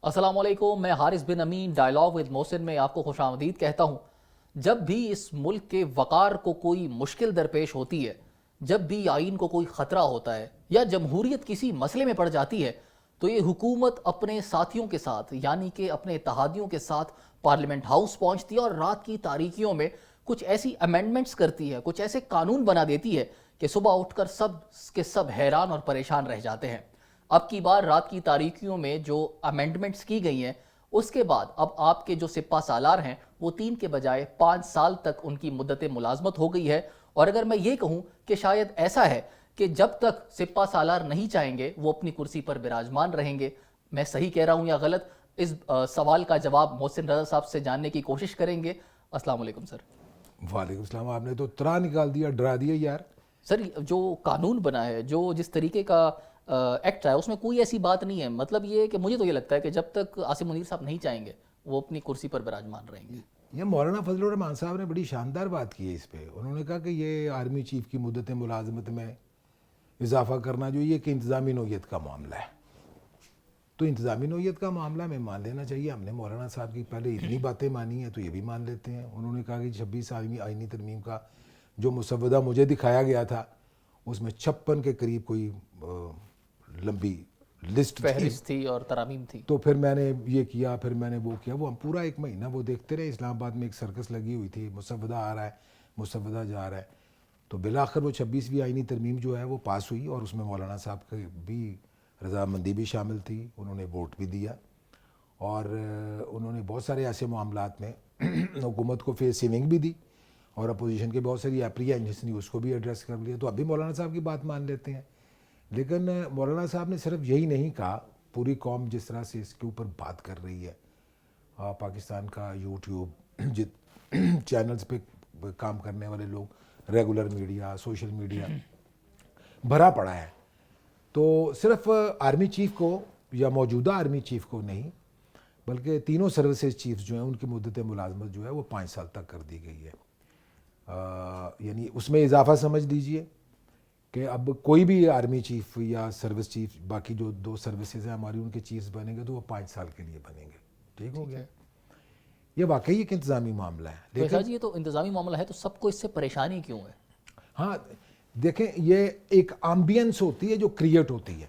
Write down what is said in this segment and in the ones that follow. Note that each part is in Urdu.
السلام علیکم، میں حارث بن امین ڈائلاگ ود محسن میں آپ کو خوش آمدید کہتا ہوں۔ جب بھی اس ملک کے وقار کو کوئی مشکل درپیش ہوتی ہے، جب بھی آئین کو کوئی خطرہ ہوتا ہے یا جمہوریت کسی مسئلے میں پڑ جاتی ہے، تو یہ حکومت اپنے ساتھیوں کے ساتھ یعنی کہ اپنے اتحادیوں کے ساتھ پارلیمنٹ ہاؤس پہنچتی ہے اور رات کی تاریکیوں میں کچھ ایسی امینڈمنٹس کرتی ہے، کچھ ایسے قانون بنا دیتی ہے کہ صبح اٹھ کر سب کے سب حیران اور پریشان رہ جاتے ہیں۔ اب کی بار رات کی تاریکیوں میں جو امینڈمنٹس کی گئی ہیں، اس کے بعد اب آپ کے جو سپہ سالار ہیں وہ 3 کے بجائے 5 سال تک ان کی مدت ملازمت ہو گئی ہے۔ اور اگر میں یہ کہوں کہ شاید ایسا ہے کہ جب تک سپہ سالار نہیں چاہیں گے وہ اپنی کرسی پر براجمان رہیں گے۔ میں صحیح کہہ رہا ہوں یا غلط؟ اس سوال کا جواب محسن رضا صاحب سے جاننے کی کوشش کریں گے۔ السلام علیکم سر۔ وعلیکم السلام۔ آپ نے تو ترا نکال دیا، ڈرا دیا یار۔ سر جو قانون بنا ہے، جو جس طریقے کا ایکٹ ہے، اس میں کوئی ایسی بات نہیں ہے۔ مطلب یہ ہے کہ مجھے تو یہ لگتا ہے کہ جب تک عاصم منیر صاحب نہیں چاہیں گے وہ اپنی کرسی پر براجمان رہیں گے۔ یہ مولانا فضل الرحمان صاحب نے بڑی شاندار بات کی ہے اس پہ۔ انہوں نے کہا کہ یہ آرمی چیف کی مدت ملازمت میں اضافہ کرنا جو یہ کہ انتظامی نوعیت کا معاملہ ہے، تو انتظامی نوعیت کا معاملہ میں مان لینا چاہیے۔ ہم نے مولانا صاحب کی پہلے اتنی باتیں مانی ہیں تو یہ بھی مان لیتے ہیں۔ انہوں نے کہا کہ 26 آئینی ترمیم کا جو مسودہ مجھے دکھایا گیا تھا اس میں 56 کے قریب کوئی لمبی لسٹ فہرست تھی اور ترامیم تھی۔ تو پھر میں نے یہ کیا، پھر میں نے وہ کیا، وہ ہم پورا 1 مہینہ وہ دیکھتے رہے۔ اسلام آباد میں ایک سرکس لگی ہوئی تھی، مسودہ آ رہا ہے، مسودہ جا رہا ہے، تو بالآخر وہ 26ویں آئینی ترمیم جو ہے وہ پاس ہوئی اور اس میں مولانا صاحب کی بھی رضامندی بھی شامل تھی، انہوں نے ووٹ بھی دیا اور انہوں نے بہت سارے ایسے معاملات میں حکومت کو فیس سیونگ بھی دی اور اپوزیشن کے بہت ساری اپریہنشنس تھیں اس کو بھی ایڈریس کر لیا۔ تو ابھی مولانا صاحب کی بات مان لیتے ہیں، لیکن مولانا صاحب نے صرف یہی نہیں کہا، پوری قوم جس طرح سے اس کے اوپر بات کر رہی ہے، پاکستان کا یوٹیوب چینلز پہ کام کرنے والے لوگ، ریگولر میڈیا، سوشل میڈیا بھرا پڑا ہے، تو صرف آرمی چیف کو یا موجودہ آرمی چیف کو نہیں بلکہ تینوں سروسز چیفز جو ہیں ان کی مدت ملازمت جو ہے وہ 5 سال تک کر دی گئی ہے۔ یعنی اس میں اضافہ سمجھ لیجئے کہ اب کوئی بھی آرمی چیف یا سروس چیف، باقی جو 2 سروسز ہیں ہماری، ان کے چیفز بنیں گے تو وہ 5 سال کے لیے بنیں گے۔ ٹھیک ہو گیا؟ یہ واقعی ایک انتظامی معاملہ ہے، لیکن یہ تو انتظامی معاملہ ہے، تو سب کو اس سے پریشانی کیوں ہے؟ ہاں دیکھیں، یہ ایک ایمبینس ہوتی ہے جو کریٹ ہوتی ہے،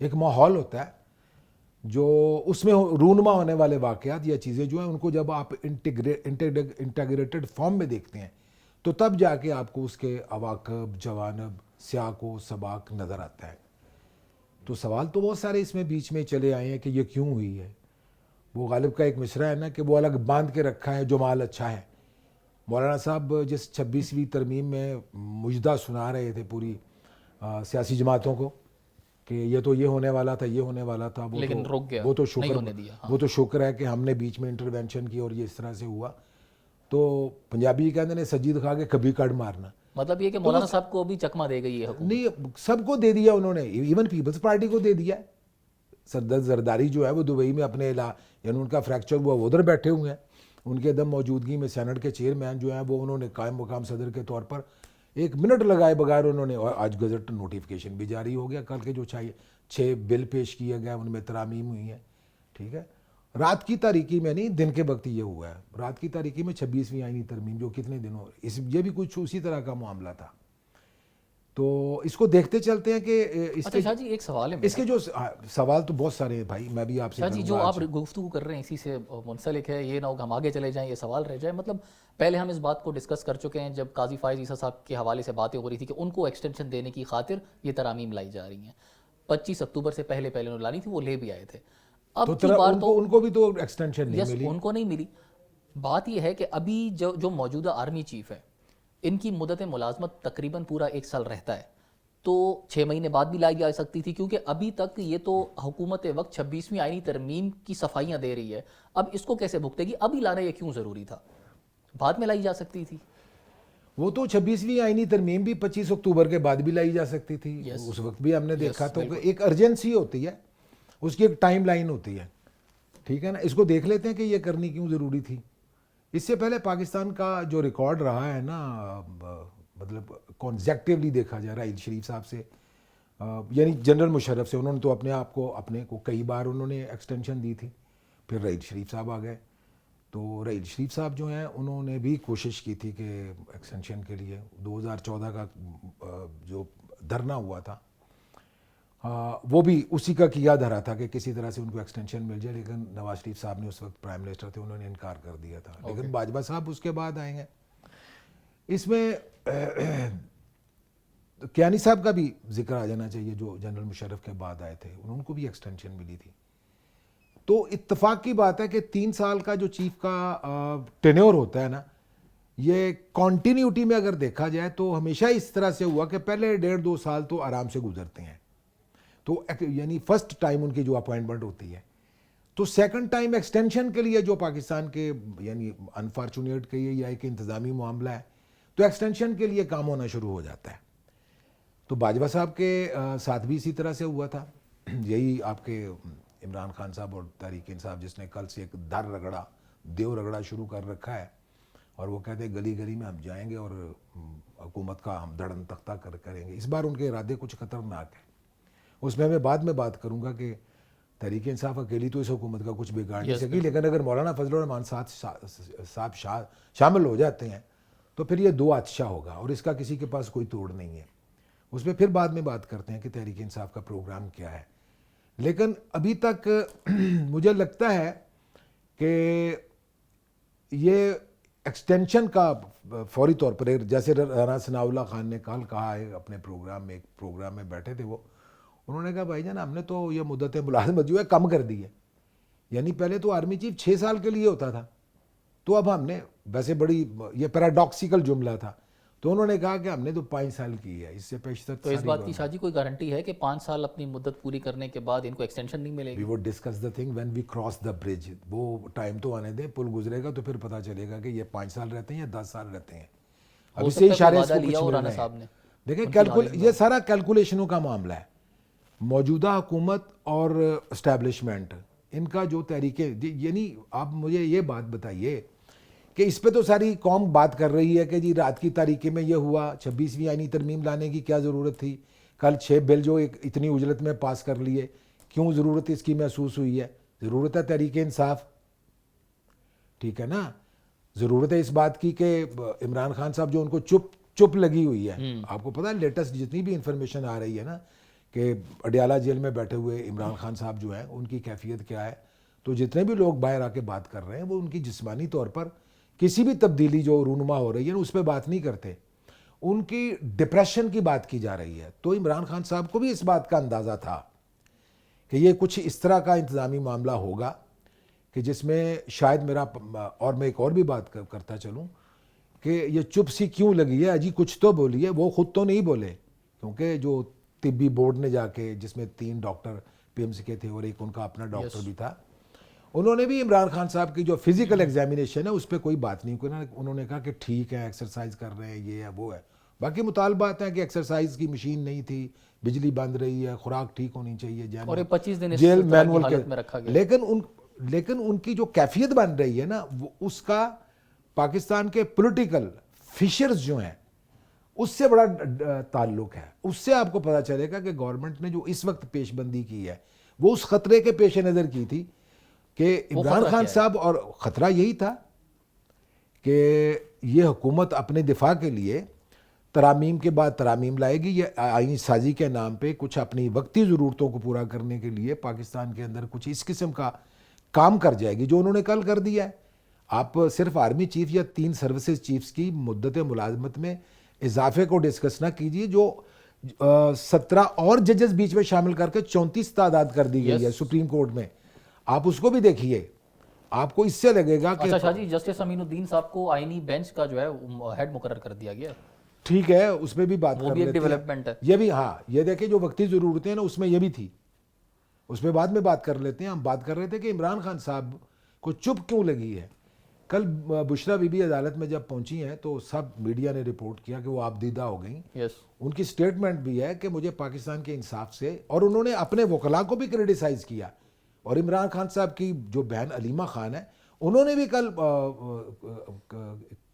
ایک ماحول ہوتا ہے جو اس میں رونما ہونے والے واقعات یا چیزیں جو ہیں ان کو جب آپ انٹیگریٹڈ فارم میں دیکھتے ہیں تو تب جا کے آپ کو اس کے عواقب، جوانب، سیاق و سباق نظر آتا ہے۔ تو سوال تو بہت سارے اس میں بیچ میں چلے آئے ہیں کہ یہ کیوں ہوئی ہے۔ وہ غالب کا ایک مصرعہ ہے نا کہ وہ الگ باندھ کے رکھا ہے جو مال اچھا ہے۔ مولانا صاحب جس 26ویں ترمیم میں مجدہ سنا رہے تھے پوری سیاسی جماعتوں کو کہ یہ تو یہ ہونے والا تھا، یہ ہونے والا تھا، لیکن رک گیا، وہ تو نہیں ہونے دیا۔ وہ تو شکر ہے کہ ہم نے بیچ میں انٹروینشن کی اور یہ اس طرح سے ہوا۔ تو پنجابی کہتے ہیں سجی دکھا کے کبھی کڑ مارنا، مطلب یہ کہ مولانا صاحب کو بھی چکمہ دے گئی ہے حکومت؟ نہیں، سب کو دے دیا انہوں نے، ایون پیپلز پارٹی کو دے دیا۔ سردار زرداری جو ہے وہ دبئی میں اپنے یعنی ان کا فریکچر ہوا، وہ ادھر بیٹھے ہوئے ہیں، ان کے عدم موجودگی میں سینٹ کے چیئرمین جو ہیں وہ انہوں نے قائم مقام صدر کے طور پر 1 منٹ لگائے بغیر انہوں نے، اور آج گزٹ نوٹیفیکیشن بھی جاری ہو گیا، کل کے جو 6 بل پیش کیے گئے ان میں ترامیم ہوئی ہیں۔ ٹھیک ہے، رات کی تاریکی میں نہیں، دن کے وقت یہ ہوا ہے۔ رات کی تاریکی میں 26ویں آئینی ترمیم جو کتنے دنوں، یہ بھی کچھ اسی طرح کا معاملہ تھا۔ تو اس کو دیکھتے چلتے ہیں کہ اچھا شاہ جی، ایک سوال ہے اس کے جو سوال تو بہت سارے ہیں بھائی، میں بھی آپ سے شاہ جی جو آپ گفتگو کر رہے ہیں اسی سے منسلک ہے، یہ نہ ہو کہ ہم آگے چلے جائیں یہ سوال رہ جائے۔ مطلب پہلے ہم اس بات کو ڈسکس کر چکے ہیں جب قاضی فائز عیسیٰ صاحب کے حوالے سے باتیں ہو رہی تھی کہ ان کو ایکسٹینشن دینے کی خاطر یہ ترامیم لائی جا رہی ہیں۔ 25 اکتوبر سے پہلے انہوں نے لانی تھی، وہ لے بھی آئے تھے۔ اب کی بار تو ان کو بھی تو ایکسٹینشن نہیں ملی، ان کو نہیں ملی۔ بات یہ ہے کہ ابھی جو موجودہ آرمی چیف ہے ان کی مدت ملازمت تقریباً پورا 1 سال رہتا ہے، تو 6 مہینے بعد بھی لائی جا سکتی تھی، کیونکہ ابھی تک یہ تو حکومت وقت 26ویں آئینی ترمیم کی صفائیاں دے رہی ہے۔ اب اس کو کیسے بھگتے گی؟ ابھی لانا یہ کیوں ضروری تھا؟ بعد میں لائی جا سکتی تھی۔ وہ تو 26ویں آئینی ترمیم بھی 25 اکتوبر کے بعد بھی لائی جا سکتی تھی، اس وقت بھی ہم نے دیکھا تو ایک ارجنسی ہوتی ہے، اس کی ایک ٹائم لائن ہوتی ہے۔ ٹھیک ہے نا، اس کو دیکھ لیتے ہیں کہ یہ کرنی کیوں ضروری تھی۔ اس سے پہلے پاکستان کا جو ریکارڈ رہا ہے نا، مطلب کانزیکٹیولی دیکھا جا رہا ہے، شریف صاحب سے یعنی جنرل مشرف سے انہوں نے تو اپنے کو کئی بار انہوں نے ایکسٹینشن دی تھی. پھر رحیل شریف صاحب آ گئے, تو رحیل شریف صاحب جو ہیں انہوں نے بھی کوشش کی تھی کہ ایکسٹینشن کے لیے 2014 کا جو دھرنا ہوا تھا وہ بھی اسی کا کیا دھرا تھا کہ کسی طرح سے ان کو ایکسٹینشن مل جائے, لیکن نواز شریف صاحب نے اس وقت پرائم منسٹر تھے, انہوں نے انکار کر دیا تھا. لیکن باجوہ صاحب اس کے بعد آئے ہیں. اس میں کیانی صاحب کا بھی ذکر آ جانا چاہیے جو جنرل مشرف کے بعد آئے تھے, ان کو بھی ایکسٹینشن ملی تھی. تو اتفاق کی بات ہے کہ 3 سال کا جو چیف کا ٹینیور ہوتا ہے نا, یہ کانٹینیوٹی میں اگر دیکھا جائے تو ہمیشہ اس طرح سے ہوا کہ پہلے 1.5-2 سال تو آرام سے گزرتے ہیں, تو یعنی فرسٹ ٹائم ان کی جو اپوائنٹمنٹ ہوتی ہے, تو سیکنڈ ٹائم ایکسٹینشن کے لیے جو پاکستان کے یعنی انفارچونیٹ کہیے یا ایک انتظامی معاملہ ہے, تو ایکسٹینشن کے لیے کام ہونا شروع ہو جاتا ہے. تو باجوہ صاحب کے ساتھ بھی اسی طرح سے ہوا تھا. یہی آپ کے عمران خان صاحب اور تحریک انصاف جس نے کل سے ایک دیو رگڑا شروع کر رکھا ہے, اور وہ کہتے ہیں گلی گلی میں ہم جائیں گے اور حکومت کا ہم دھڑن تختہ کریں گے. اس بار ان کے ارادے کچھ خطرناک ہیں, اس میں بعد میں بات کروں گا کہ تحریک انصاف اکیلی تو اس حکومت کا کچھ بگاڑ نہیں سکی, لیکن اگر مولانا فضل الرحمان صاحب شامل ہو جاتے ہیں تو پھر یہ 2 اچھا ہوگا, اور اس کا کسی کے پاس کوئی توڑ نہیں ہے. اس میں پھر بعد میں بات کرتے ہیں کہ تحریک انصاف کا پروگرام کیا ہے. لیکن ابھی تک مجھے لگتا ہے کہ یہ ایکسٹینشن کا فوری طور پر, جیسے رانا ثناء اللہ خان نے کل کہا ہے اپنے پروگرام میں, ایک پروگرام میں بیٹھے تھے وہ, انہوں نے کہا بھائی جان ہم نے تو یہ مدت ملازمت جو ہے کم کر دی ہے. یعنی پہلے تو آرمی چیف 6 سال کے لیے ہوتا تھا, تو اب ہم نے, ویسے بڑی یہ پیراڈاکسیکل جملہ تھا, تو انہوں نے کہا کہ ہم نے تو 5 سال کی ہے, اس سے پیشتر. تو اس بات کی شاہ جی کوئی گارنٹی ہے کہ 5 سال اپنی مدت پوری کرنے کے بعد ان کو ایکسٹینشن نہیں ملے گی؟ We would discuss the thing when we cross the bridge. وہ ٹائم تو آنے دیں, پل گزرے گا تو پھر پتہ چلے گا کہ یہ 5 سال رہتے ہیں یا 10 سال رہتے ہیں. ابھی سے اشارے اس کو کچھ مل رہے ہیں. دیکھیں یہ سارا کیلکولیشنوں کا معاملہ ہے. موجودہ حکومت اور اسٹیبلشمنٹ, ان کا جو طریقے, یعنی آپ مجھے یہ بات بتائیے کہ اس پہ تو ساری قوم بات کر رہی ہے کہ جی رات کی تاریکی میں یہ ہوا, 26ویں آئینی ترمیم لانے کی کیا ضرورت تھی, کل 6 بل جو اتنی اجلت میں پاس کر لیے, کیوں ضرورت اس کی محسوس ہوئی ہے؟ ضرورت ہے تحریک انصاف, ٹھیک ہے نا, ضرورت ہے اس بات کی کہ عمران خان صاحب جو ان کو چپ لگی ہوئی ہے. آپ کو پتا ہے لیٹسٹ جتنی بھی انفارمیشن آ رہی ہے نا کہ اڈیالہ جیل میں بیٹھے ہوئے عمران خان صاحب جو ہیں ان کی کیفیت کیا ہے, تو جتنے بھی لوگ باہر آ کے بات کر رہے ہیں وہ ان کی جسمانی طور پر کسی بھی تبدیلی جو رونما ہو رہی ہے اس پہ بات نہیں کرتے, ان کی ڈپریشن کی بات کی جا رہی ہے. تو عمران خان صاحب کو بھی اس بات کا اندازہ تھا کہ یہ کچھ اس طرح کا انتظامی معاملہ ہوگا کہ جس میں شاید میں ایک اور بھی بات کرتا چلوں کہ یہ چپ سی کیوں لگی ہے, اجی کچھ تو بولی ہے. وہ خود تو نہیں بولے, کیونکہ جو طبی بورڈ نے جا کے, جس میں 3 ڈاکٹر پی ایم سی کے تھے اور ایک ان کا اپنا ڈاکٹر بھی تھا, انہوں نے بھی عمران خان صاحب کی جو فزیکل ایگزامینیشن ہے اس پہ کوئی بات نہیں کی. انہوں نے کہا کہ ٹھیک ہے ایکسرسائز کر رہے ہیں, یہ ہے وہ ہے. باقی مطالبات ہیں کہ ایکسرسائز کی مشین نہیں تھی, بجلی بند رہی ہے, خوراک ٹھیک ہونی چاہیے, اور 25 دن جیل مینول حالت میں رکھا گیا. لیکن ان کی جو کیفیت بن رہی ہے نا, وہ اس کا پاکستان کے پولیٹیکل فشرز جو ہیں اس سے بڑا تعلق ہے. اس سے آپ کو پتا چلے گا کہ گورنمنٹ نے جو اس وقت پیش بندی کی ہے وہ اس خطرے کے پیش نظر کی تھی کہ عمران خان صاحب, اور خطرہ یہی تھا کہ یہ حکومت اپنے دفاع کے لیے ترامیم کے بعد ترامیم لائے گی, یہ آئینی سازی کے نام پہ کچھ اپنی وقتی ضرورتوں کو پورا کرنے کے لیے پاکستان کے اندر کچھ اس قسم کا کام کر جائے گی جو انہوں نے کل کر دیا ہے. آپ صرف آرمی چیف یا 3 سروسز چیفز کی مدت ملازمت میں اضافے کو ڈسکس نہ کیجیے, جو 17 اور ججز بیچ میں شامل کر کے 34 تعداد کر دی گئی ہے سپریم کورٹ میں. آپ اس کو بھی دیکھیے, آپ کو اس سے لگے گا کہ اچھا شاہ جی, جسٹس امین الدین صاحب کو آئینی بینچ کا جو ہے ہیڈ مقرر کر دیا گیا. ٹھیک ہے, اس پہ بھی بات کر لیتے ہیں. ڈیولپمنٹ ہے یہ بھی, ہاں یہ دیکھیں جو وقتی ضرورتیں ہیں نا اس میں یہ بھی تھی, اس پہ بعد میں بات کر لیتے ہیں. ہم بات کر رہے تھے کہ عمران خان صاحب کو چپ کیوں لگی ہے. کل بشرا بی بی عدالت میں جب پہنچی ہیں تو سب میڈیا نے رپورٹ کیا کہ وہ آبدیدہ ہو گئیں. ان کی سٹیٹمنٹ بھی ہے کہ مجھے پاکستان کے انصاف سے, اور انہوں نے اپنے وکلاء کو بھی کریٹیسائز کیا, اور عمران خان صاحب کی جو بہن علیمہ خان ہے انہوں نے بھی کل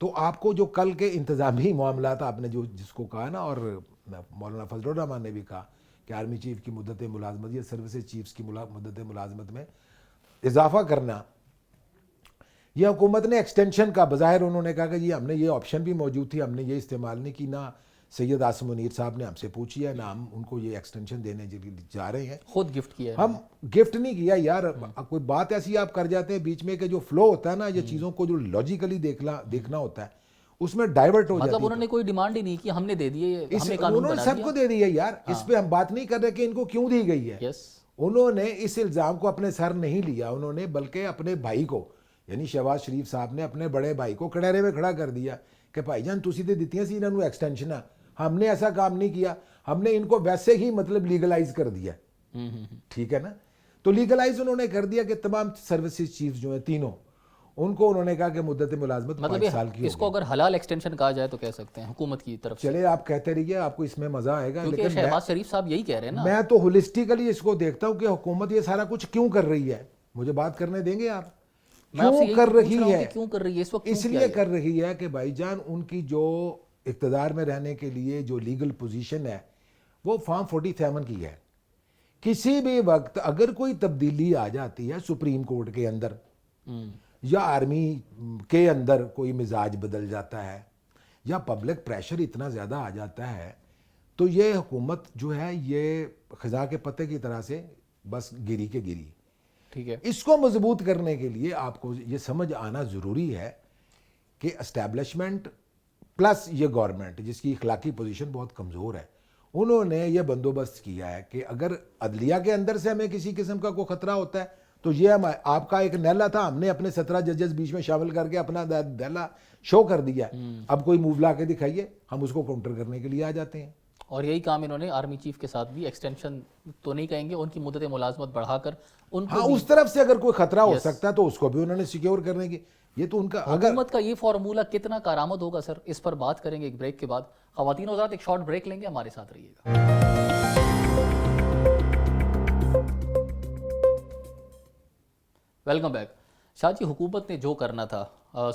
تو آپ کو جو کل کے انتظامی معاملات آپ نے جو جس کو کہا نا، اور مولانا فضل الرحمان نے بھی کہا کہ آرمی چیف کی مدت ملازمت یا سروسز چیفز کی مدت ملازمت میں اضافہ کرنا، یہ حکومت نے ایکسٹینشن کا، بظاہر انہوں نے کہا کہ جی ہم نے یہ آپشن بھی موجود تھی، ہم نے یہ استعمال نہیں کی، نہ سید عاصم منیر صاحب نے ہم سے پوچھی ہے، نہ ہم ان کو یہ ایکسٹینشن دینے جا رہے ہیں. خود گفٹ کیا ہے. ہم گفٹ نہیں کیا یار. کوئی بات ایسی آپ کر جاتے ہیں بیچ میں کہ جو فلو ہوتا ہے نا، یہ چیزوں کو جو لاجیکلی دیکھنا ہوتا ہے اس میں ڈائیورٹ ہو جاتی ہے. مطلب انہوں نے کوئی ڈیمانڈ ہی نہیں کی، ہم نے دے دیے، ہم نے قانون انہوں نے بنا سب دیا. کو دے دیا یار. اس پہ ہم بات نہیں کر رہے کہ ان کو کیوں دی گئی ہے. یس. انہوں نے اس الزام کو اپنے سر نہیں لیا، انہوں نے بلکہ اپنے بھائی کو، یعنی شہباز شریف صاحب نے اپنے بڑے بھائی کو کڑہرے میں کھڑا کر دیا کہ بھائی جان تسی تے دتیاں سی انہوں ایکسٹینشن، ہم نے ایسا کام نہیں کیا، ہم نے ان کو ویسے ہی مطلب لیگلائز کر دیا. ٹھیک ہے نا. تو لیگلائز انہوں نے کر دیا کہ تمام سروسز چیف جو ہیں تینوں، ان کو انہوں نے کہا کہ مدت ملازمت 5 سال کی اس کو اگر حلال ایکسٹینشن کہا جائے تو کہہ سکتے ہیں حکومت کی طرف سے. چلے آپ کہتے رہیے، آپ کو اس میں مزہ آئے گا. کیونکہ لیکن شہباز شریف صاحب یہی کہہ رہے ہیں نا. میں تو ہولسٹیکلی اس کو دیکھتا ہوں کہ حکومت یہ سارا کچھ کیوں کر رہی ہے. مجھے بات کرنے دیں گے آپ؟ کیوں کر رہی ہے؟ کیوں کر رہی ہے اس وقت؟ اس لیے کر رہی ہے کہ بھائی جان ان کی جو اقتدار میں رہنے کے لیے جو لیگل پوزیشن ہے وہ فارم 47 کی ہے. کسی بھی وقت اگر کوئی تبدیلی آ جاتی ہے سپریم کورٹ کے اندر یا آرمی کے اندر، کوئی مزاج بدل جاتا ہے یا پبلک پریشر اتنا زیادہ آ جاتا ہے، تو یہ حکومت جو ہے یہ خزاں کے پتے کی طرح سے بس گری کے گری. ٹھیک ہے. اس کو مضبوط کرنے کے لیے آپ کو یہ سمجھ آنا ضروری ہے کہ اسٹیبلشمنٹ پلس یہ گورنمنٹ جس کی اخلاقی پوزیشن بہت کمزور ہے، انہوں نے یہ بندوبست کیا ہے کہ اگر عدلیہ کے اندر سے ہمیں کسی قسم کا کوئی خطرہ ہوتا ہے تو یہ آپ کا ایک نیلا تھا، ہم نے اپنے 17 ججز بیچ میں شامل کر کے اپنا نیلا شو کر دیا. اب کوئی موو لا کے دکھائیے، ہم اس کو کاؤنٹر کرنے کے لیے آ جاتے ہیں. اور یہی کام انہوں نے آرمی چیف کے ساتھ بھی، ایکسٹینشن تو نہیں کہیں گے، ان کی مدت ملازمت بڑھا کر ان کو اس طرف سے اگر کوئی خطرہ ہو سکتا ہے تو اس کو بھی انہوں نے سیکیور کرنے کی. یہ تو ان کا حکومت کا یہ فارمولہ کتنا کارآمد ہوگا سر، اس پر بات کریں گے ایک بریک کے بعد. خواتین حضرات ایک شارٹ بریک لیں گے، ہمارے ساتھ رہیے گا. Welcome back. شاہ جی، حکومت نے جو کرنا تھا،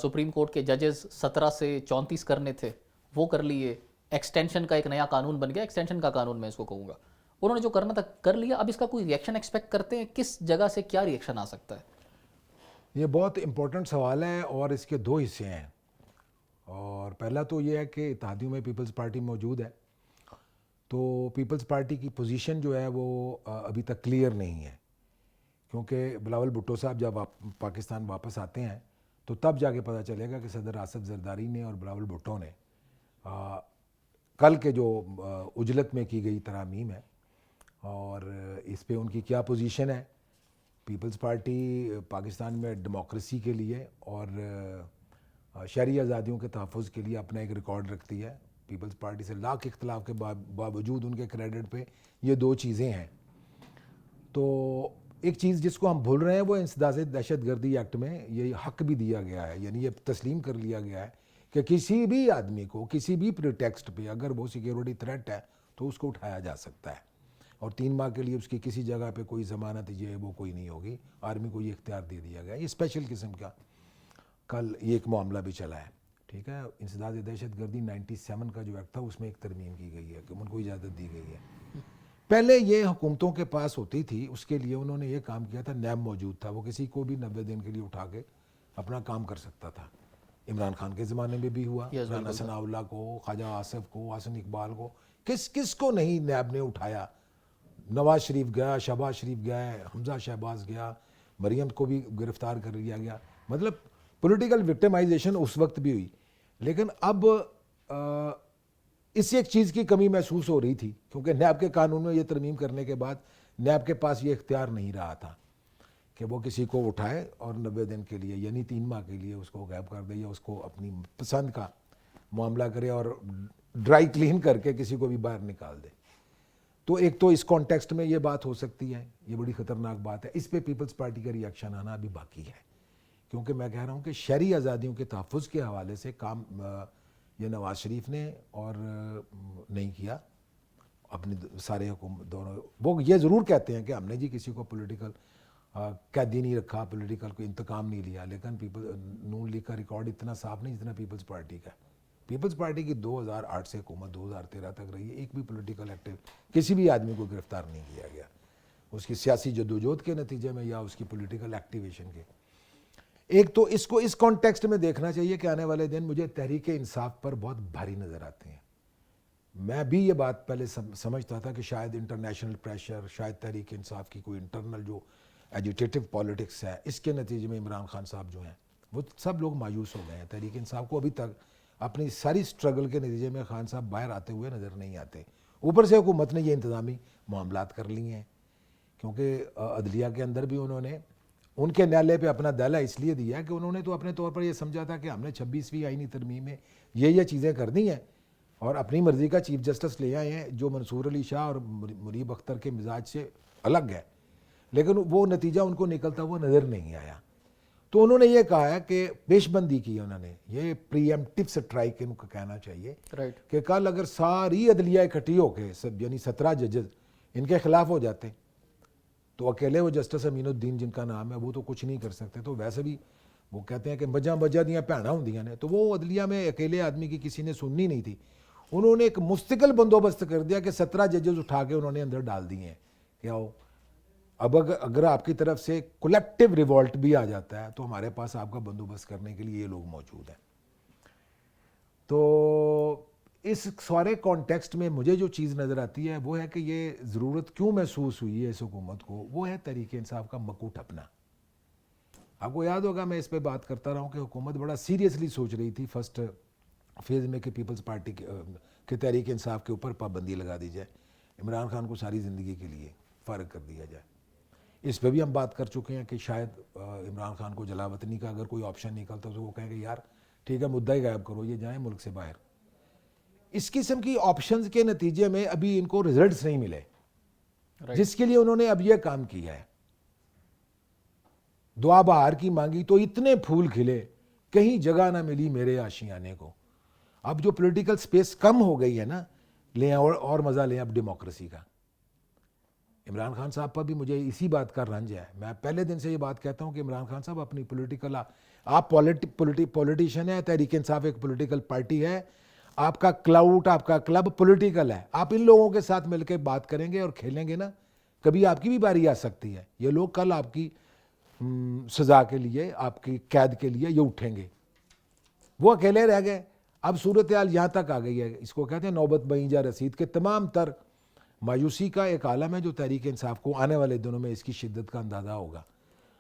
سپریم کورٹ کے ججز 17 سے 34 کرنے تھے وہ کر لیے. ایکسٹینشن کا ایک نیا قانون بن گیا، ایکسٹینشن کا قانون میں اس کو کہوں گا. انہوں نے جو کرنا تھا کر لیا. اب اس کا کوئی ریئیکشن ایکسپیکٹ کرتے ہیں؟ کس جگہ سے کیا ریئیکشن آ سکتا ہے؟ یہ بہت امپورٹنٹ سوال ہے اور اس کے 2 حصے ہیں. اور پہلا تو یہ ہے کہ اتحادیوں میں پیپلز پارٹی موجود ہے، تو پیپلز پارٹی کی پوزیشن جو ہے وہ ابھی تک کلیئر نہیں ہے، کیونکہ بلاول بھٹو صاحب جب پاکستان واپس آتے ہیں تو تب جا کے پتہ چلے گا کہ صدر آصف زرداری نے اور بلاول بھٹو نے کل کے جو اجلت میں کی گئی ترامیم ہے اور اس پہ ان کی کیا پوزیشن ہے. پیپلز پارٹی پاکستان میں ڈیموکریسی کے لیے اور شہری آزادیوں کے تحفظ کے لیے اپنا ایک ریکارڈ رکھتی ہے. پیپلز پارٹی سے لاکھ اختلاف کے باوجود ان کے کریڈٹ پہ یہ 2 چیزیں ہیں. تو ایک چیز جس کو ہم بھول رہے ہیں وہ انسداد دہشت گردی ایکٹ میں یہ حق بھی دیا گیا ہے، یعنی یہ تسلیم کر لیا گیا ہے کہ کسی بھی آدمی کو کسی بھی پریٹیکسٹ پہ اگر وہ سیکیورٹی تھریٹ ہے تو اس کو اٹھایا جا سکتا ہے، اور 3 ماہ کے لیے اس کی کسی جگہ پہ کوئی ضمانت یہ وہ کوئی نہیں ہوگی. آرمی کو یہ اختیار دے دیا گیا ہے. یہ اسپیشل قسم کا کل یہ ایک معاملہ بھی چلا ہے. ٹھیک ہے. انسداد دہشت گردی 97 کا جو ایکٹ تھا اس میں ایک ترمیم کی گئی ہے کہ ان کو اجازت دی گئی ہے. پہلے یہ حکومتوں کے پاس ہوتی تھی، اس کے لیے انہوں نے یہ کام کیا تھا، نیب موجود تھا، وہ کسی کو بھی 90 دن کے لیے اٹھا کے اپنا کام کر سکتا تھا. عمران خان کے زمانے میں بھی ہوا، رانا ثناء اللہ کو، خواجہ آصف کو، حسن اقبال کو، کس کو نہیں نیب نے اٹھایا. نواز شریف گیا، شہباز شریف گیا، حمزہ شہباز گیا، مریم کو بھی گرفتار کر لیا گیا. مطلب پولیٹیکل وکٹمائزیشن اس وقت بھی ہوئی. لیکن اب اس سے ایک چیز کی کمی محسوس ہو رہی تھی، کیونکہ نیب کے قانون میں یہ ترمیم کرنے کے بعد نیب کے پاس یہ اختیار نہیں رہا تھا کہ وہ کسی کو اٹھائے اور 90 دن کے لیے یعنی 3 ماہ کے لیے اس کو غائب کر دے یا اس کو اپنی پسند کا معاملہ کرے اور ڈرائی کلین کر کے کسی کو بھی باہر نکال دے. تو ایک تو اس کانٹیکسٹ میں یہ بات ہو سکتی ہے، یہ بڑی خطرناک بات ہے. اس پہ پیپلز پارٹی کا ریئیکشن آنا ابھی باقی ہے، کیونکہ میں کہہ رہا ہوں کہ شہری آزادیوں کے تحفظ کے حوالے سے کام یہ نواز شریف نے اور نہیں کیا، اپنی سارے حکومت دونوں وہ یہ ضرور کہتے ہیں کہ ہم نے جی کسی کو پولیٹیکل قیدی نہیں رکھا, پولیٹیکل کوئی انتقام نہیں لیا, لیکن نون لیگ کا ریکارڈ اتنا صاف نہیں جتنا پیپلز پارٹی کا. پیپلز پارٹی کی 2008 سے حکومت 2013 تک رہی ہے, ایک بھی پولیٹیکل ایکٹیو کسی بھی آدمی کو گرفتار نہیں کیا گیا اس کی سیاسی جدوجہد کے نتیجے میں یا اس کی پولیٹیکل ایکٹیویشن کے. ایک تو اس کو اس کانٹیکسٹ میں دیکھنا چاہیے کہ آنے والے دن مجھے تحریک انصاف پر بہت بھاری نظر آتے ہیں. میں بھی یہ بات پہلے سمجھتا تھا کہ شاید انٹرنیشنل پریشر, شاید تحریک انصاف کی کوئی انٹرنل جو ایجیٹیٹو پالیٹکس ہے, اس کے نتیجے میں عمران خان صاحب جو ہیں وہ سب لوگ مایوس ہو گئے ہیں. تحریک انصاف کو ابھی تک اپنی ساری سٹرگل کے نتیجے میں خان صاحب باہر آتے ہوئے نظر نہیں آتے. اوپر سے حکومت نے یہ انتظامی معاملات کر لی ہیں, کیونکہ عدلیہ کے اندر بھی انہوں نے ان کے نیالے پہ اپنا دہلا اس لیے دیا کہ انہوں نے تو اپنے طور پر یہ سمجھا تھا کہ ہم نے 26ویں آئینی ترمیم میں یہ چیزیں کرنی ہیں اور اپنی مرضی کا چیف جسٹس لے آئے ہیں جو منصور علی شاہ اور منیب اختر کے مزاج سے الگ ہے, لیکن وہ نتیجہ ان کو نکلتا ہوا نظر نہیں آیا. تو انہوں نے یہ کہا ہے کہ پیش بندی کی, انہوں نے یہ پری ایمپٹیو سٹرائک ان کو کہنا چاہیے کہ کل اگر ساری عدلیہ اکٹھی ہو کے یعنی 17 ججز ان کے خلاف ہو جاتے تو اکیلے وہ جسٹس امین الدین جن کا نام ہے وہ تو کچھ نہیں کر سکتے. تو ویسے بھی وہ کہتے ہیں کہ بجا دیاں بھیناں ہوندیاں نے, تو وہ عدلیہ میں اکیلے آدمی کی کسی نے سننی نہیں تھی. انہوں نے ایک مستقل بندوبست کر دیا کہ 17 ججز اٹھا کے انہوں نے اندر ڈال دیے ہیں کہ آؤ اب اگر آپ کی طرف سے کولیکٹیو ریوولٹ بھی آ جاتا ہے تو ہمارے پاس آپ کا بندوبست کرنے کے لیے یہ لوگ موجود ہیں. تو اس سارے کانٹیکسٹ میں مجھے جو چیز نظر آتی ہے وہ ہے کہ یہ ضرورت کیوں محسوس ہوئی ہے اس حکومت کو, وہ ہے تحریک انصاف کا مکو ٹھپنا. آپ کو یاد ہوگا میں اس پہ بات کرتا رہا ہوں کہ حکومت بڑا سیریسلی سوچ رہی تھی فرسٹ فیز میں کہ پیپلز پارٹی کے تحریک انصاف کے اوپر پابندی لگا دی جائے, عمران خان کو ساری زندگی کے لیے فارغ کر دیا جائے. اس پہ بھی ہم بات کر چکے ہیں کہ شاید عمران خان کو جلا وطنی کا اگر کوئی آپشن نکلتا تو وہ کہیں کہ یار ٹھیک ہے مدعا ہی غائب کرو, یہ جائیں ملک سے باہر. اس قسم کی آپشنز کے نتیجے میں ابھی ان کو ریزلٹس نہیں ملے جس کے لیے انہوں نے اب یہ کام کیا ہے. دعا بہار کی مانگی تو اتنے پھول کھلے, کہیں جگہ نہ ملی میرے آشیانے کو. اب جو پولیٹیکل سپیس کم ہو گئی ہے نا, لیں اور مزہ لیں اب ڈیموکریسی کا. عمران خان صاحب پر بھی مجھے اسی بات کا رنج ہے. میں پہلے دن سے یہ بات کہتا ہوں کہ عمران خان صاحب اپنی پولیٹیکل, آپ پولیٹیشین ہیں, تحریک انصاف ایک پولیٹیکل پارٹی ہے, آپ کا کلاؤٹ, آپ کا کلب پولیٹیکل ہے. آپ ان لوگوں کے ساتھ مل کے بات کریں گے اور کھیلیں گے نا, کبھی آپ کی بھی باری آ سکتی ہے. یہ لوگ کل آپ کی سزا کے لیے, آپ کی قید کے لیے یہ اٹھیں گے. وہ اکیلے رہ گئے. اب صورتحال یہاں تک آ گئی ہے, اس کو کہتے ہیں نوبت بہیں جا رسید, کے تمام تر مایوسی کا ایک عالم ہے جو تحریک انصاف کو آنے والے دنوں میں اس کی شدت کا اندازہ ہوگا.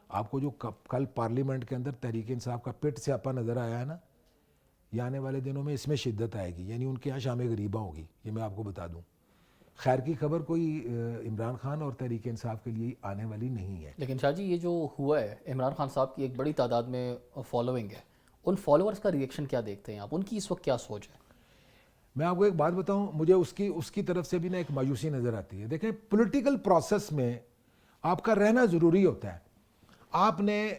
آپ کو جو کل پارلیمنٹ کے اندر تحریک انصاف کا پٹ سیاپا نظر آیا ہے نا, یہ آنے والے دنوں میں اس میں شدت آئے گی. یعنی ان کے یہاں شام غریبہ ہوگی, یہ میں آپ کو بتا دوں. خیر کی خبر کوئی عمران خان اور تحریک انصاف کے لیے آنے والی نہیں ہے. لیکن شاہ جی یہ جو ہوا ہے, عمران خان صاحب کی ایک بڑی تعداد میں فالوئنگ ہے, ان فالوورز کا ریئیکشن کیا دیکھتے ہیں آپ, ان کی اس وقت کیا سوچ ہے؟ میں آپ کو ایک بات بتاؤں, مجھے اس کی طرف سے بھی نا ایک مایوسی نظر آتی ہے. دیکھیں پولیٹیکل پروسیس میں آپ کا رہنا ضروری ہوتا ہے. آپ نے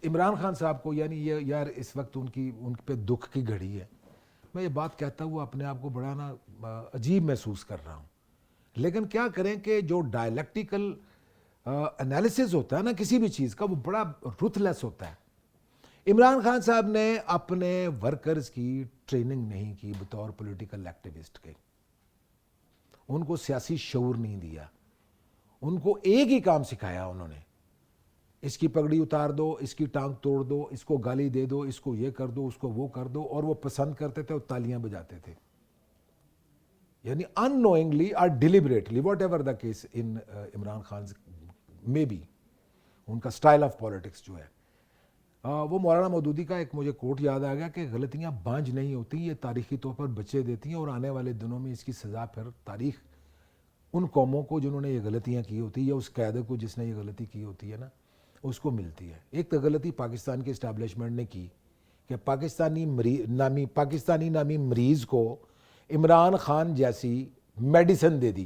عمران خان صاحب کو, یعنی یہ یار اس وقت ان پہ دکھ کی گھڑی ہے, میں یہ بات کہتا ہوں اپنے آپ کو بڑا نا عجیب محسوس کر رہا ہوں. لیکن کیا کریں کہ جو ڈائلیکٹیکل انالیسز ہوتا ہے نا کسی بھی چیز کا, وہ بڑا رuthless ہوتا ہے. عمران خان صاحب نے اپنے ورکرز کی ٹریننگ نہیں کی بطور پولیٹیکل ایکٹیوسٹ کے. ان کو سیاسی شعور نہیں دیا. ان کو ایک ہی کام سکھایا انہوں نے, اس کی پگڑی اتار دو, اس کی ٹانگ توڑ دو, اس کو گالی دے دو, اس کو یہ کر دو, اس کو وہ کر دو, اور وہ پسند کرتے تھے اور تالیاں بجاتے تھے. یعنی unknowingly or deliberately, whatever the case in Imran Khan میں بھی ان کا اسٹائل آف پالیٹکس جو ہے, وہ مولانا مودودی کا ایک مجھے کوٹ یاد آ گیا کہ غلطیاں بانجھ نہیں ہوتی, یہ تاریخی طور پر بچے دیتی ہیں, اور آنے والے دنوں میں اس کی سزا پھر تاریخ ان قوموں کو جنہوں نے یہ غلطیاں کی ہوتی, یا اس قیادی کو جس نے یہ غلطی کی ہوتی ہے نا, اس کو ملتی ہے. ایک تو غلطی پاکستان کے اسٹیبلشمنٹ نے کی کہ پاکستانی نامی مریض کو عمران خان جیسی میڈیسن دے دی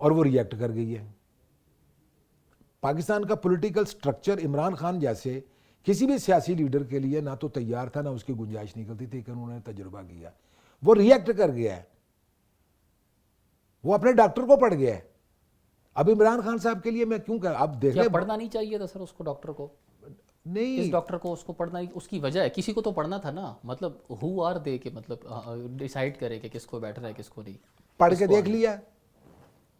اور وہ ریئیکٹ کر گئی ہے. پاکستان کا پولیٹیکل سٹرکچر عمران خان جیسے کسی بھی سیاسی لیڈر کے لیے نہ تو تیار تھا, نہ اس کی گنجائش نکلتی تھی کہ انہوں نے تجربہ کیا. وہ ریئیکٹ کر گیا ہے. وہ اپنے ڈاکٹر کو پڑھ گیا ہے. اب عمران خان صاحب کے لیے میں کیوں کہ اب دیکھ کیا لیں, پڑھنا نہیں چاہیے تھا سر اس کو, ڈاکٹر کو, نہیں اس ڈاکٹر کو اس کو پڑھنا ہی, اس کی وجہ ہے, کسی کو تو پڑھنا تھا نا, مطلب ہو آر دے کہ مطلب ڈیسائیڈ کرے کہ کس کو بیٹھنا ہے کس کو نہیں. پڑھ کے دیکھ لیا,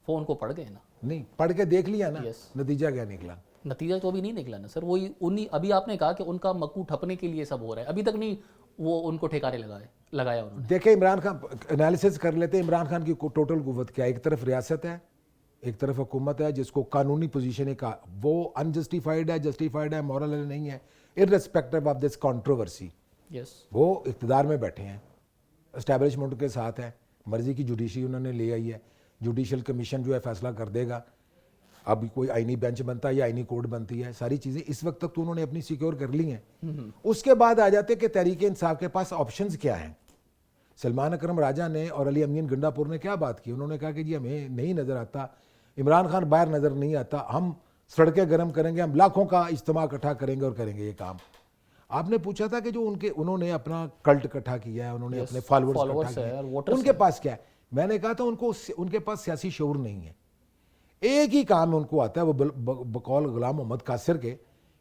فون کو پڑھ گئے نا, نہیں پڑھ کے دیکھ لیا نا, Yes. نتیجہ کیا نکلا؟ نتیجہ تو ابھی نہیں نکلا نا سر. وہی انہی, ابھی آپ نے کہا کہ ان کا مکو ٹھپنے کے لیے سب ہو رہا ہے, ابھی تک نہیں وہ ان کو ٹھکانے لگایا انہوں نے. دیکھیں عمران خان, انالیسس کر لیتے ہیں عمران خان کی ٹوٹل قوت کیا ہے. ایک طرف ریاست ہے, ایک طرف حکومت ہے جس کو قانونی پوزیشن ہے, وہ انجسٹیفائڈ ہے, جسٹیفائڈ ہے, مورل ہے, نہیں ہے, ارریسپیکٹو آف دس کنٹروورسی. یس, وہ اقتدار میں بیٹھے ہیں, اسٹیبلشمنٹ کے ساتھ ہیں, مرضی کی جوڈیشری انہوں نے لے آئی ہے, جوڈیشل کمیشن جو ہے فیصلہ کر دے گا. اب کوئی آئینی بینچ بنتا ہے یا آئینی کورٹ بنتی ہے, ساری چیزیں اس وقت تک تو انہوں نے اپنی سیکیور کر لی ہیں. اس کے بعد آ جاتے کہ تحریک انصاف کے پاس آپشنز کیا ہیں. سلمان اکرم راجہ نے اور علی امین گنڈا پور نے کیا بات کی, انہوں نے کہا کہ جی ہمیں نہیں نظر آتا, عمران خان باہر نظر نہیں آتا, ہم سڑکیں گرم کریں گے, ہم لاکھوں کا اجتماع اکٹھا کریں گے اور کریں گے یہ کام. آپ نے پوچھا تھا کہ جو انہوں نے اپنا کلٹ اکٹھا کیا ہے, انہوں نے اپنے فالوورز اکٹھا کیے, ان کے پاس کیا ہے؟ میں نے کہا تھا ان کے پاس سیاسی شعور نہیں ہے. ایک ہی کام ان کو آتا ہے, وہ بقول غلام محمد قاصر کے,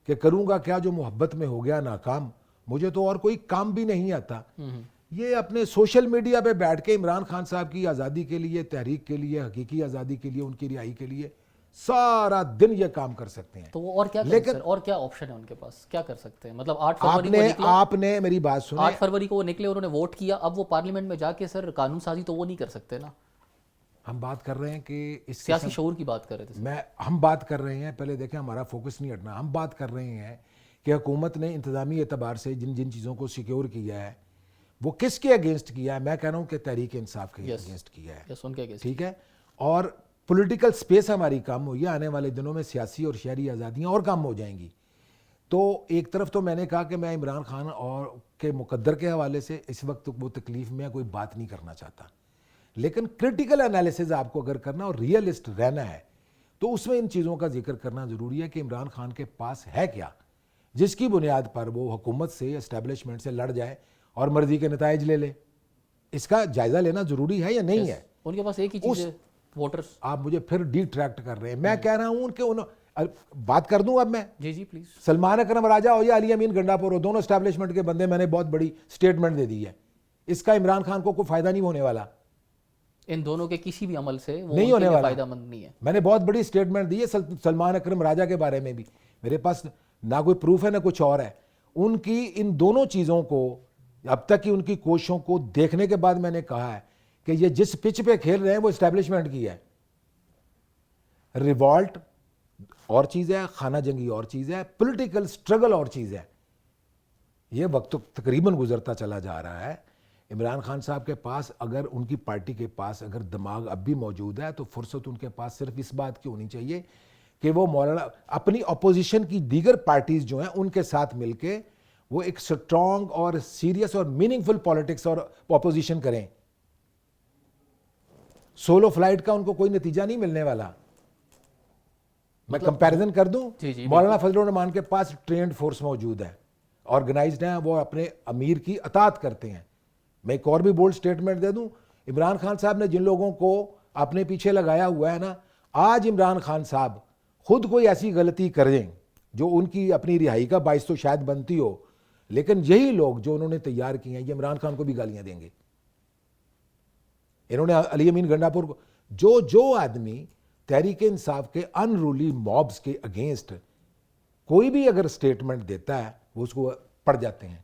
کہ کروں گا کیا جو محبت میں ہو گیا ناکام, مجھے تو اور کوئی کام بھی نہیں آتا. یہ اپنے سوشل میڈیا پہ بیٹھ کے عمران خان صاحب کی آزادی کے لیے, تحریک کے لیے, حقیقی آزادی کے لیے, ان کی رہائی کے لیے سارا دن یہ کام کر سکتے ہیں. تو وہ اور کیا کریں سر, اور کیا آپشن ہے ان کے پاس, کیا کر سکتے ہیں؟ مطلب 8 فروری کو نکلے, آپ نے میری بات سنی, 8 فروری کو وہ نکلے, انہوں نے ووٹ کیا, اب وہ پارلیمنٹ میں جا کے سر قانون سازی تو وہ نہیں کر سکتے نا. ہم بات کر رہے ہیں کہ اس سیاسی شعور کی بات کر رہے تھے. ہم بات کر رہے ہیں, پہلے دیکھیں ہمارا فوکس نہیں ہٹنا, ہم بات کر رہے ہیں کہ حکومت نے انتظامی اعتبار سے جن جن چیزوں کو سیکیور کیا ہے وہ کس کے اگینسٹ کیا ہے. میں کہہ رہا ہوں کہ تحریک انصاف کے اگینسٹ کیا ہے, یس, ان کے اگینسٹ. ٹھیک ہے, اور پولیٹیکل سپیس ہماری کم ہوئی ہے, آنے والے دنوں میں سیاسی اور شہری آزادیاں اور کم ہو جائیں گی. تو ایک طرف تو میں نے کہا کہ میں عمران خان اور کے مقدر کے حوالے سے اس وقت وہ تکلیف میں کوئی بات نہیں کرنا چاہتا, لیکن کرٹیکل انالیسز آپ کو اگر کرنا اور ریئلسٹ رہنا ہے تو اس میں ان چیزوں کا ذکر کرنا ضروری ہے کہ عمران خان کے پاس ہے کیا جس کی بنیاد پر وہ حکومت سے, اسٹیبلشمنٹ سے لڑ جائے اور مرضی کے نتائج لے لے. اس کا جائزہ لینا ضروری ہے یا نہیں ہے؟ ان کے پاس ایک ہی چیز ہے, ووٹرز. آپ مجھے پھر ڈیٹریکٹ کر رہے ہیں. میں کہہ رہا ہوں کہ بات کر دوں اب میں, جی جی پلیز. سلمان اکرم راجہ ہو یا علی امین گنڈا پور ہو, دونوں اسٹیبلشمنٹ کے بندے, میں نے بہت بڑی سٹیٹمنٹ دے دی ہے, اس کا عمران خان کو کوئی فائدہ نہیں ہونے والا. ان دونوں کے کسی بھی عمل سے وہ نہیں ہونے والا, فائدہ مند نہیں ہے. میں نے بہت بڑی سٹیٹمنٹ دی ہے سلمان اکرم راجہ کے بارے میں بھی, میرے پاس نہ کوئی پروف ہے نہ کچھ اور ہے. ان کی ان دونوں چیزوں کو, اب تک کی ان کی کوششوں کو دیکھنے کے بعد میں نے کہا ہے کہ یہ جس پچ پہ کھیل رہے ہیں وہ اسٹیبلشمنٹ کی ہے. ریوالٹ اور چیز ہے, خانہ جنگی اور چیز ہے, پولیٹیکل سٹرگل اور چیز ہے. یہ وقت تقریباً گزرتا چلا جا رہا ہے. عمران خان صاحب کے پاس, اگر ان کی پارٹی کے پاس اگر دماغ اب بھی موجود ہے تو فرصت ان کے پاس صرف اس بات کی ہونی چاہیے کہ وہ مولانا اپنی اپوزیشن کی دیگر پارٹیز جو ہیں ان کے ساتھ مل کے وہ ایک سٹرانگ اور سیریس اور میننگ فل پالیٹکس اور اپوزیشن کریں. سولو فلائٹ کا ان کو کوئی نتیجہ نہیں ملنے والا. میں کمپیریزن کر دوں, مولانا فضل الرحمان کے پاس ٹرینڈ فورس موجود ہے, آرگنائزڈ ہیں, وہ اپنے امیر کی اطاعت کرتے ہیں. میں ایک اور بھی بولڈ سٹیٹمنٹ دے دوں, عمران خان صاحب نے جن لوگوں کو اپنے پیچھے لگایا ہوا ہے نا, آج عمران خان صاحب خود کوئی ایسی غلطی کریں جو ان کی اپنی رہائی کا باعث تو شاید بنتی ہو, لیکن یہی لوگ جو انہوں نے تیار کیے ہیں یہ عمران خان کو بھی گالیاں دیں گے. انہوں نے علی امین گنڈا پور کو, جو آدمی تحریک انصاف کے ان رولی مابز کے اگینسٹ کوئی بھی اگر سٹیٹمنٹ دیتا ہے وہ اس کو پڑھ جاتے ہیں.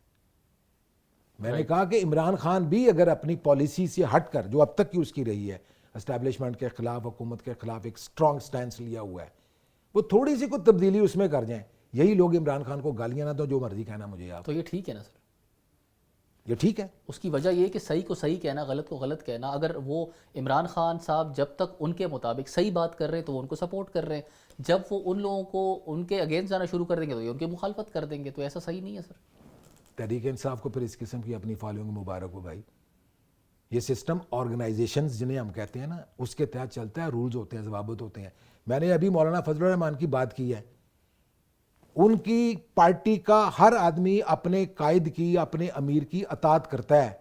میں نے کہا کہ عمران خان بھی اگر اپنی پالیسی سے ہٹ کر, جو اب تک کی اس کی رہی ہے, اسٹیبلشمنٹ کے خلاف, حکومت کے خلاف ایک سٹرانگ سٹینس لیا ہوا ہے, وہ تھوڑی سی کوئی تبدیلی اس میں کر جائیں, یہی لوگ عمران خان کو گالیاں نہ دو, جو مرضی کہنا مجھے آپ. تو یہ ٹھیک ہے نا سر؟ یہ ٹھیک ہے. اس کی وجہ یہ کہ صحیح کو صحیح کہنا, غلط کو غلط کہنا. اگر وہ عمران خان صاحب جب تک ان کے مطابق صحیح بات کر رہے ہیں تو وہ ان کو سپورٹ کر رہے ہیں, جب وہ ان لوگوں کو ان کے اگینسٹ جانا شروع کر دیں گے تو یہ ان کی مخالفت کر دیں گے. تو ایسا صحیح نہیں ہے سر. تحریک انصاف کو پھر اس قسم کی اپنی فالوئنگ مبارک ہو بھائی. یہ سسٹم آرگنائزیشنز جنہیں ہم کہتے ہیں نا, اس کے تحت چلتا ہے, رولز ہوتے ہیں, ضوابط ہوتے ہیں. میں نے ابھی مولانا فضل الرحمان کی بات کی ہے, ان کی پارٹی کا ہر آدمی اپنے قائد کی, اپنے امیر کی اطاعت کرتا ہے.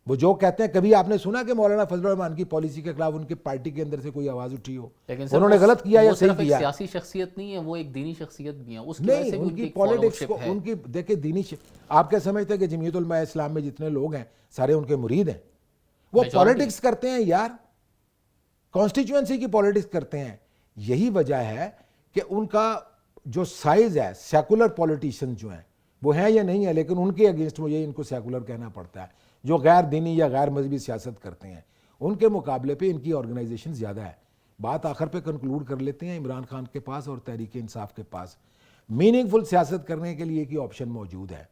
وہ جو کہتے ہیں, کبھی آپ نے سنا کہ مولانا فضل الرحمان کی پالیسی کے خلاف ان کے پارٹی کے اندر سے کوئی آواز اٹھی ہو؟ لیکن سر انہوں نے غلط کیا یا وہ صحیح صرف ایک کیا؟ سیاسی شخصیت نہیں ہے, وہ ایک دینی شخصیت بھی ہے, اس کی وجہ نہیں, سے بھی ان ان کی کی ایک پالیٹکس کو, followership ہے. ان کی دیکھیں دینی آپ کیا سمجھتے ہیں کہ جمعیت علماء اسلام میں جتنے لوگ ہیں سارے ان کے مرید ہیں؟ وہ پالیٹکس کرتے ہیں یار, کانسٹیچوئنسی کی پالیٹکس کرتے ہیں. یہی وجہ ہے کہ ان کا جو سائز ہے, سیکولر پولیٹیشین جو ہیں وہ ہیں یا نہیں ہے, لیکن ان کے اگینسٹ مجھے ان کو سیکولر کہنا پڑتا ہے. جو غیر دینی یا غیر مذہبی سیاست کرتے ہیں ان کے مقابلے پہ ان کی آرگنائزیشن زیادہ ہے. بات آخر پہ کنکلوڈ کر لیتے ہیں, عمران خان کے پاس اور تحریک انصاف کے پاس میننگ فل سیاست کرنے کے لیے ایک ہی آپشن موجود ہے,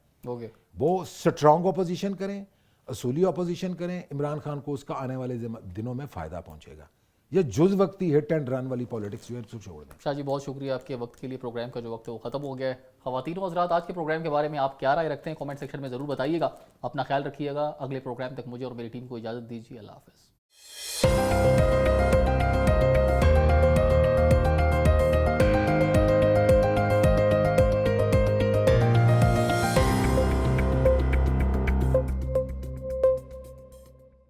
وہ سٹرانگ اپوزیشن کریں, اصولی اپوزیشن کریں. عمران خان کو اس کا آنے والے دنوں میں فائدہ پہنچے گا. یہ جز وقتی ہٹ اینڈ رن والی پالیٹکس جو ہے اس کو چھوڑ دیں. شاہ جی بہت شکریہ آپ کے وقت کے لیے. پروگرام کا جو وقت ہے وہ ختم ہو گیا ہے. خواتین و حضرات, آج کے پروگرام کے بارے میں آپ کیا رائے رکھتے ہیں کامنٹ سیکشن میں ضرور بتائیے گا. اپنا خیال رکھیے گا. اگلے پروگرام تک مجھے اور میری ٹیم کو اجازت دیجیے. اللہ حافظ.